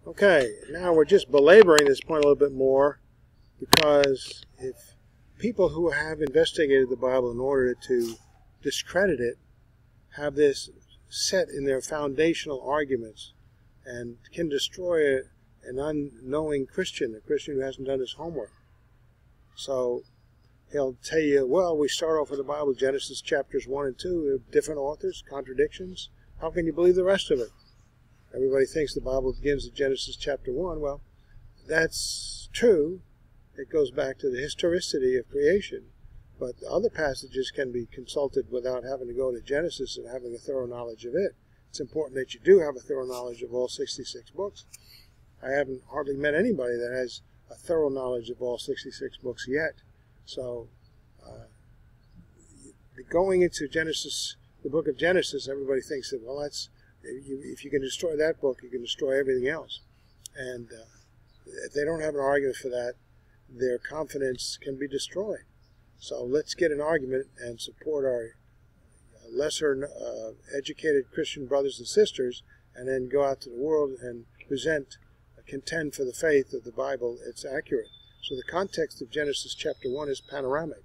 Okay, now we're just belaboring this point a little bit more, because if people who have investigated the Bible in order to discredit it have this set in their foundational arguments and can destroy an unknowing Christian, a Christian who hasn't done his homework. So he'll tell you, well, we start off with the Bible, Genesis chapters 1 and 2, different authors, contradictions. How can you believe the rest of it? Everybody thinks the Bible begins at Genesis chapter 1. Well, that's true. It goes back to the historicity of creation. But other passages can be consulted without having to go to Genesis and having a thorough knowledge of it. It's important that you do have a thorough knowledge of all 66 books. I haven't hardly met anybody that has a thorough knowledge of all 66 books yet. So, going into Genesis, the book of Genesis, everybody thinks that, well, that's, if you can destroy that book, you can destroy everything else. And if they don't have an argument for that, their confidence can be destroyed. So let's get an argument and support our lesser educated Christian brothers and sisters, and then go out to the world and contend for the faith of the Bible. It's accurate. So the context of Genesis chapter 1 is panoramic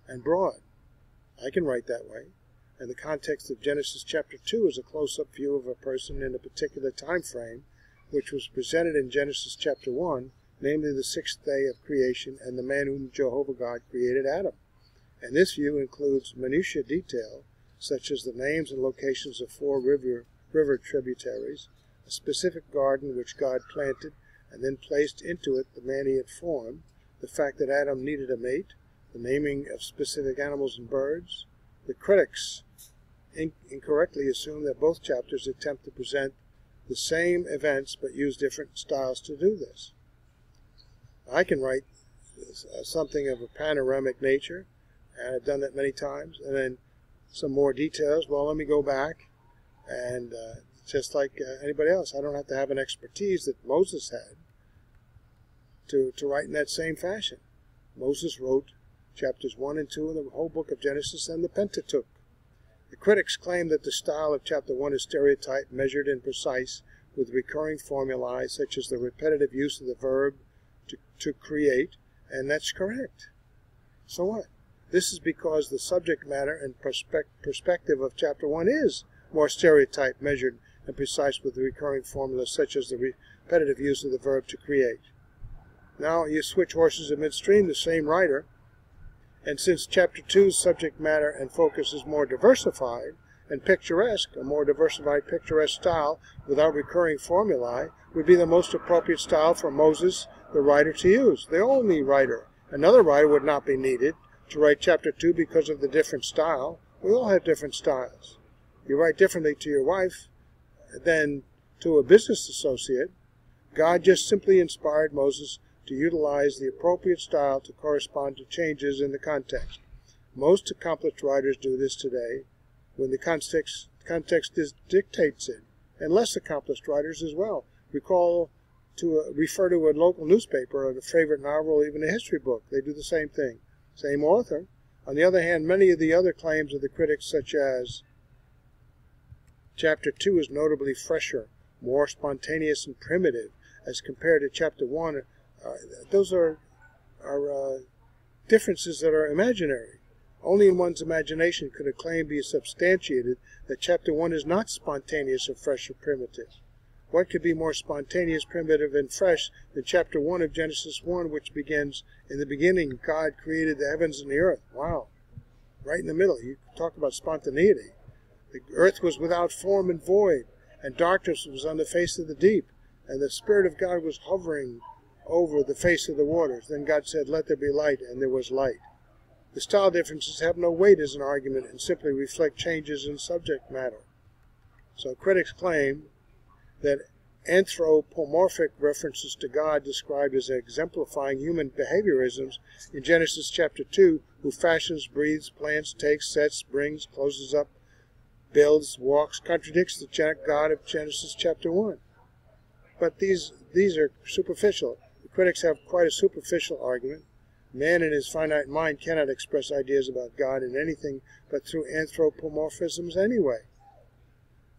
and broad. I can write that way. And the context of Genesis chapter 2 is a close-up view of a person in a particular time frame, which was presented in Genesis chapter 1, namely the sixth day of creation and the man whom Jehovah God created, Adam. And this view includes minutia detail, such as the names and locations of 4 river tributaries, a specific garden which God planted and then placed into it the man he had formed, the fact that Adam needed a mate, the naming of specific animals and birds. The critics incorrectly assume that both chapters attempt to present the same events but use different styles to do this. I can write something of a panoramic nature, and I've done that many times, and then some more details. Well, let me go back, and just like anybody else, I don't have to have an expertise that Moses had to write in that same fashion. Moses wrote chapters 1 and 2 in the whole book of Genesis and the Pentateuch. The critics claim that the style of chapter 1 is stereotyped, measured, and precise, with recurring formulae such as the repetitive use of the verb to create, and that's correct. So what? This is because the subject matter and perspective of chapter 1 is more stereotyped, measured, and precise, with the recurring formulas such as the repetitive use of the verb to create. Now you switch horses in midstream, the same writer, and since chapter 2's subject matter and focus is more diversified and picturesque, a more diversified picturesque style without recurring formulae would be the most appropriate style for Moses, the writer, to use, the only writer. Another writer would not be needed to write chapter 2 because of the different style. We all have different styles. You write differently to your wife than to a business associate. God just simply inspired Moses to utilize the appropriate style to correspond to changes in the context. Most accomplished writers do this today when the context dictates it, and less accomplished writers as well. Refer to a local newspaper or a favorite novel or even a history book. They do the same thing. Same author. On the other hand, many of the other claims of the critics, such as chapter 2 is notably fresher, more spontaneous and primitive as compared to chapter 1, those are differences that are imaginary. Only in one's imagination could a claim be substantiated that chapter 1 is not spontaneous or fresh or primitive. What could be more spontaneous, primitive, and fresh than chapter 1 of Genesis 1, which begins, in the beginning, God created the heavens and the earth. Wow. Right in the middle. You talk about spontaneity. The earth was without form and void, and darkness was on the face of the deep, and the Spirit of God was hovering over the face of the waters. Then God said, "Let there be light," and there was light. The style differences have no weight as an argument and simply reflect changes in subject matter. So critics claim that anthropomorphic references to God described as exemplifying human behaviorisms in Genesis chapter 2, who fashions, breathes, plants, takes, sets, brings, closes up, builds, walks, contradicts the God of Genesis chapter 1. But these are superficial. The critics have quite a superficial argument. Man in his finite mind cannot express ideas about God in anything but through anthropomorphisms anyway.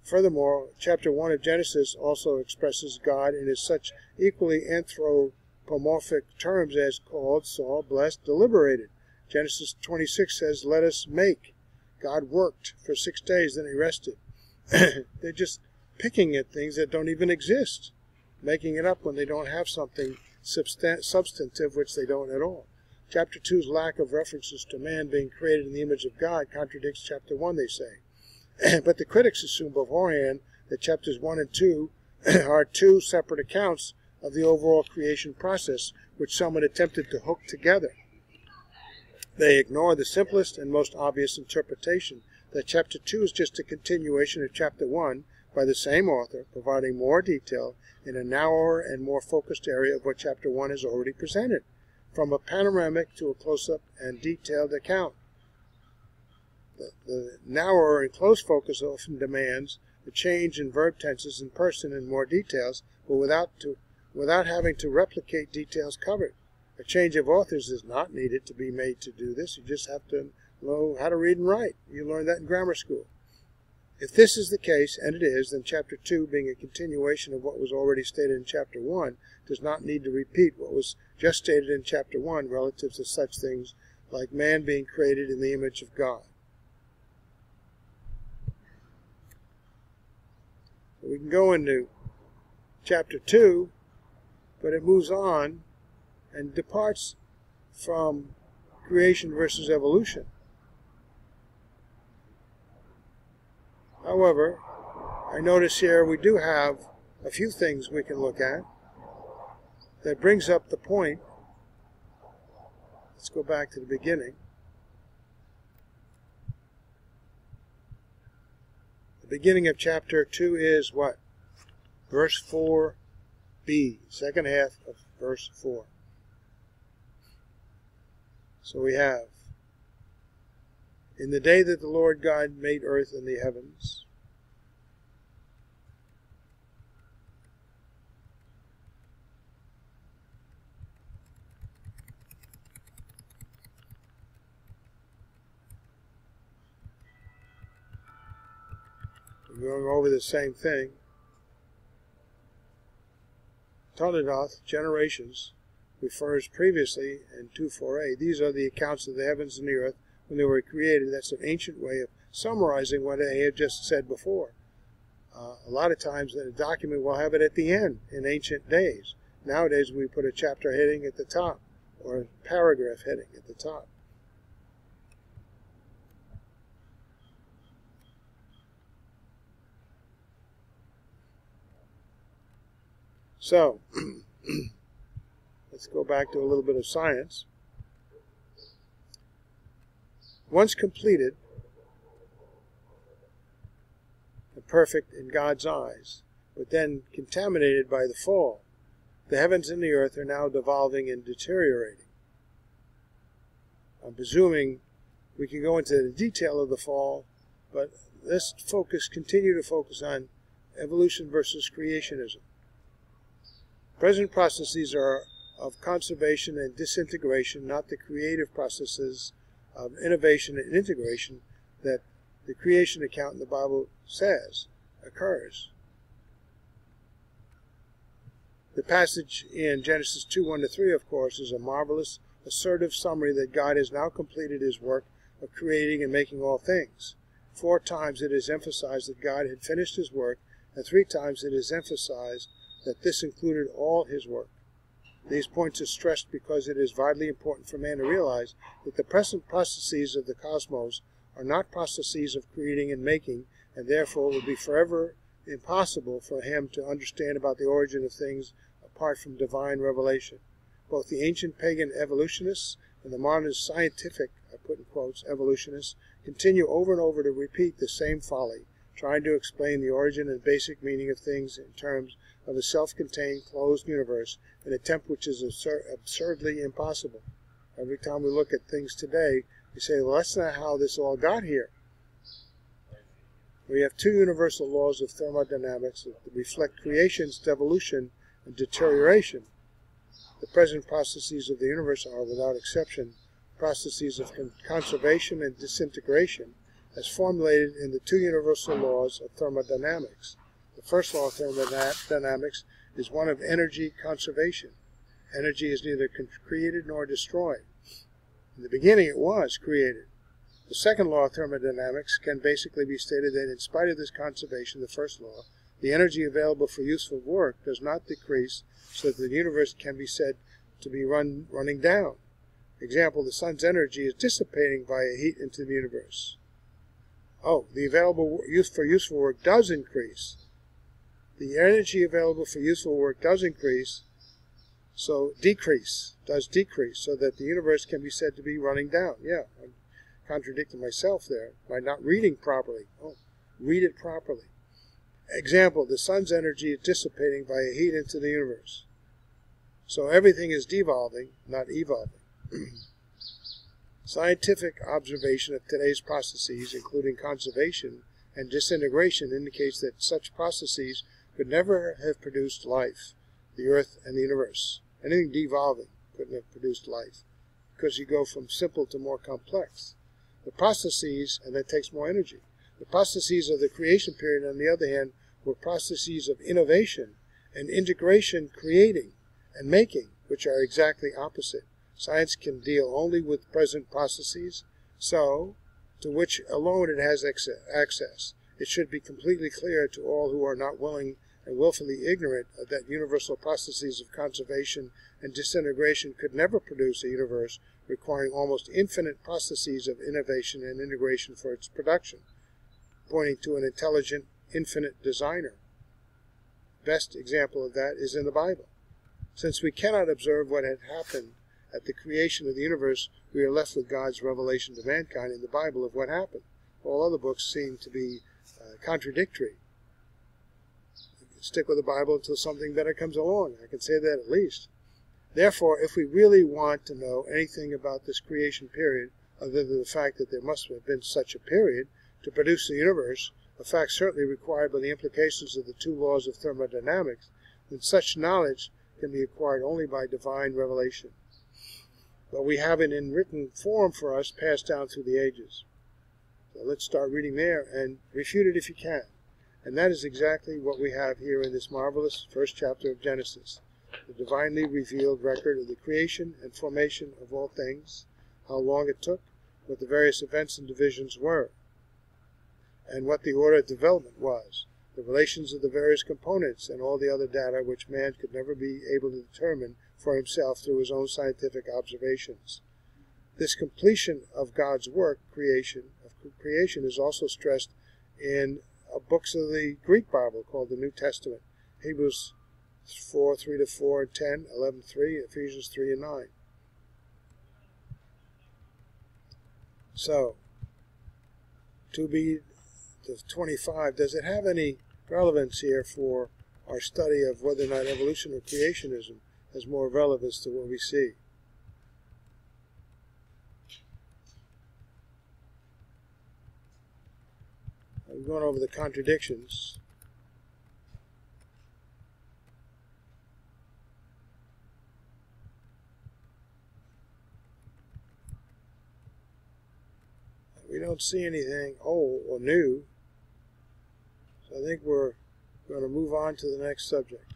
Furthermore, chapter 1 of Genesis also expresses God in his such equally anthropomorphic terms as called, saw, blessed, deliberated. Genesis 26 says, let us make. God worked for 6 days, then he rested. They're just picking at things that don't even exist, making it up when they don't have something substantive, which they don't at all. Chapter 2's lack of references to man being created in the image of God contradicts chapter 1, they say. But the critics assume beforehand that chapters 1 and 2 are 2 separate accounts of the overall creation process, which someone attempted to hook together. They ignore the simplest and most obvious interpretation that chapter 2 is just a continuation of chapter 1 by the same author, providing more detail in a narrower and more focused area of what chapter 1 has already presented, from a panoramic to a close-up and detailed account. The narrower and close focus often demands a change in verb tenses and person in more details, but without having to replicate details covered. A change of authors is not needed to be made to do this. You just have to know how to read and write. You learned that in grammar school. If this is the case, and it is, then chapter 2, being a continuation of what was already stated in chapter 1, does not need to repeat what was just stated in chapter 1 relative to such things like man being created in the image of God. So we can go into chapter 2, but it moves on and departs from creation versus evolution. However, I notice here we do have a few things we can look at that brings up the point. Let's go back to the beginning. The beginning of chapter 2 is what? Verse 4b, second half of verse 4. So we have, in the day that the Lord God made earth and the heavens, we're going over the same thing. Contradict, generations, refers previously in 2.4a. These are the accounts of the heavens and the earth when they were created. That's an ancient way of summarizing what I had just said before. A lot of times in a document we'll have it at the end in ancient days. Nowadays we put a chapter heading at the top or a paragraph heading at the top. So, let's go back to a little bit of science. Once completed and perfect in God's eyes, but then contaminated by the fall, the heavens and the earth are now devolving and deteriorating. I'm presuming we can go into the detail of the fall, but let's continue to focus on evolution versus creationism. Present processes are of conservation and disintegration, not the creative processes of innovation and integration that the creation account in the Bible says occurs. The passage in Genesis 2:1-3, of course, is a marvelous, assertive summary that God has now completed his work of creating and making all things. 4 times it is emphasized that God had finished his work, and 3 times it is emphasized that this included all his work. These points are stressed because it is vitally important for man to realize that the present processes of the cosmos are not processes of creating and making, and therefore it would be forever impossible for him to understand about the origin of things apart from divine revelation. Both the ancient pagan evolutionists and the modern scientific, I put in quotes, evolutionists, continue over and over to repeat the same folly, trying to explain the origin and basic meaning of things in terms of a self-contained, closed universe, an attempt which is absurdly impossible. Every time we look at things today, we say, well, that's not how this all got here. We have 2 universal laws of thermodynamics that reflect creation's devolution and deterioration. The present processes of the universe are, without exception, processes of conservation and disintegration, as formulated in the two universal laws of thermodynamics. The first law of thermodynamics is one of energy conservation. Energy is neither created nor destroyed. In the beginning it was created. The second law of thermodynamics can basically be stated that in spite of this conservation, the first law, the energy available for useful work does not decrease so that the universe can be said to be running down. Example, the sun's energy is dissipating via heat into the universe. Oh, the available use for useful work does increase. The energy available for useful work does increase, does decrease, so that the universe can be said to be running down. Yeah, I'm contradicting myself there by not reading properly. Oh, read it properly. Example, the sun's energy is dissipating via heat into the universe. So everything is devolving, not evolving. Scientific observation of today's processes, including conservation and disintegration, indicates that such processes could never have produced life, the earth and the universe. Anything devolving couldn't have produced life, because you go from simple to more complex. The processes, and that takes more energy. The processes of the creation period, on the other hand, were processes of innovation and integration, creating and making, which are exactly opposite. Science can deal only with present processes, to which alone it has access. It should be completely clear to all who are not willing and willfully ignorant that universal processes of conservation and disintegration could never produce a universe requiring almost infinite processes of innovation and integration for its production, pointing to an intelligent, infinite designer. Best example of that is in the Bible. Since we cannot observe what had happened at the creation of the universe, we are left with God's revelation to mankind in the Bible of what happened. All other books seem to be contradictory. Stick with the Bible until something better comes along. I can say that at least. Therefore, if we really want to know anything about this creation period, other than the fact that there must have been such a period to produce the universe, a fact certainly required by the implications of the two laws of thermodynamics, then such knowledge can be acquired only by divine revelation. But we have it in written form for us, passed down through the ages. So let's start reading there and refute it if you can. And that is exactly what we have here in this marvelous first chapter of Genesis, the divinely revealed record of the creation and formation of all things, how long it took, what the various events and divisions were, and what the order of development was, the relations of the various components, and all the other data which man could never be able to determine for himself through his own scientific observations. This completion of God's work, creation, is also stressed in books of the Greek Bible called the New Testament, Hebrews 4, 3-4, and 10, 11, 3, Ephesians 3 and 9. So, 2b to 25, does it have any relevance here for our study of whether or not evolution or creationism has more relevance to what we see? I'm going over the contradictions. We don't see anything old or new, so I think we're going to move on to the next subject.